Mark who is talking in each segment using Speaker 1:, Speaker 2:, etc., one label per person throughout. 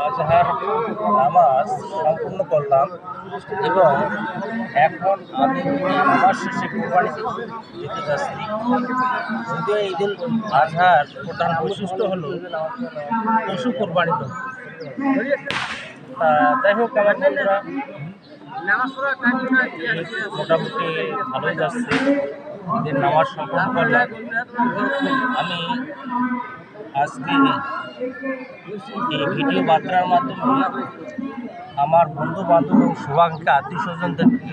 Speaker 1: আজহার নামাজ সম্পূর্ণ করলাম এবং এখন আমি নামাজ শেষে কোরবানি দিতে যাচ্ছি। যদিও ঈদুল আজহার প্রধান বৈশিষ্ট্য হলো পশু কোরবানি দেওয়া। যাই হোক আমার বন্ধুরা মোটামুটি ভালোই যাচ্ছে, ঈদের নামাজ সম্পূর্ণ করলাম। আমি আজকে এই ভিডিও বার্তার মাধ্যমে আমার বন্ধু বান্ধব এবং শুভাকাঙ্ক্ষী আত্মীয় স্বজনদেরকে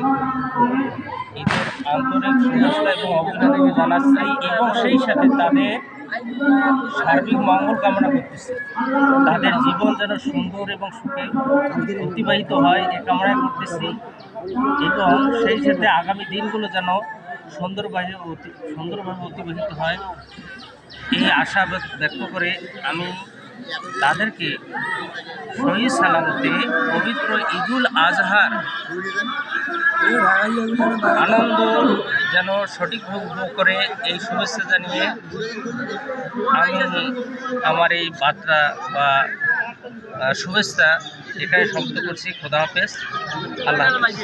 Speaker 1: ঈদের আন্তরিক শুভেচ্ছা এবং অভিনন্দন জানাচ্ছি এবং সেই সাথে তাদের সার্বিক মঙ্গল কামনা করতেছি। তাদের জীবন যেন সুন্দর এবং সুখে অতিবাহিত হয় এ কামনাই করতেছি এবং সেই সাথে আগামী দিনগুলো যেন সুন্দরভাবে অতিবাহিত হয় এই আশা ব্যক্ত করে আমি তাদেরকে সহি সালামতে পবিত্র ঈদুল আজহার আনন্দ যেন সঠিকভাবে উপভোগ করে এই শুভেচ্ছা জানিয়ে আমি আমার এই বার্তা বা শুভেচ্ছা এখানে সমাপ্ত করছি। খোদা হাফেজ, আল্লাহ হাফেজ।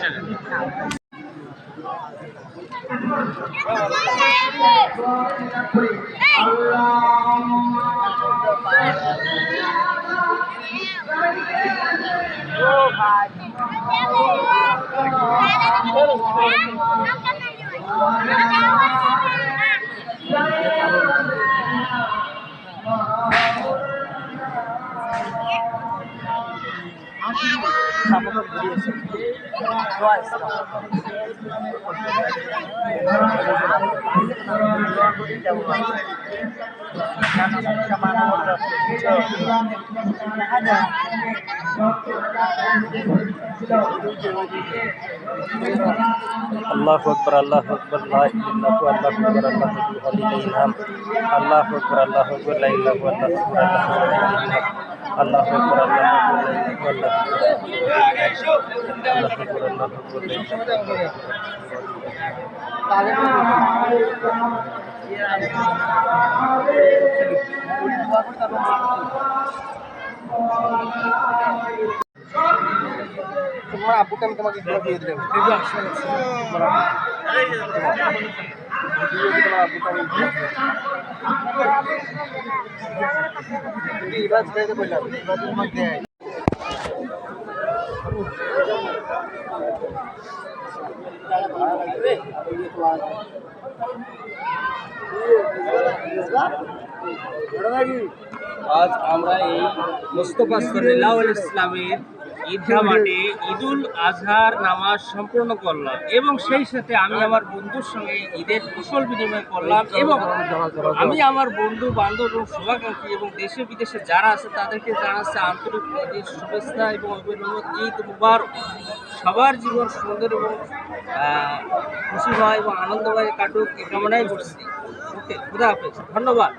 Speaker 1: আল্লাহু আকবার, আল্লাহু আকবার, লা ইলাহা ইল্লাল্লাহু, আল্লাহু আকবার, আল্লাহু আকবার, লা ইলাহা ইল্লাল্লাহু, আল্লাহু আকবার, আল্লাহু আকবার, লা ইলাহা ইল্লাল্লাহু। তোমার আব্বুকে আমি তোমাকে দিয়ে দিলাম। আজ আমরা এই মোস্তফা সল্লাল্লাহু আলাইহি ইসলামের ঈদগাহ মাঠে ঈদুল আজহার নামাজ সম্পূর্ণ করলাম এবং সেই সাথে আমি আমার বন্ধুর সঙ্গে ঈদের কুশল বিনিময় করলাম এবং আমি আমার বন্ধু বান্ধব এবং শুভাকাঙ্ক্ষী এবং দেশে বিদেশে যারা আছে তাদেরকে জানাচ্ছি আন্তরিক ঈদের শুভেচ্ছা এবং অভিনন্দন। ঈদ মুবারক, সবার জীবন সুন্দর এবং খুশিময় এবং আনন্দময় কাটুক এই কামনাই করছি। ওকে, খুদা হাফেজ, ধন্যবাদ।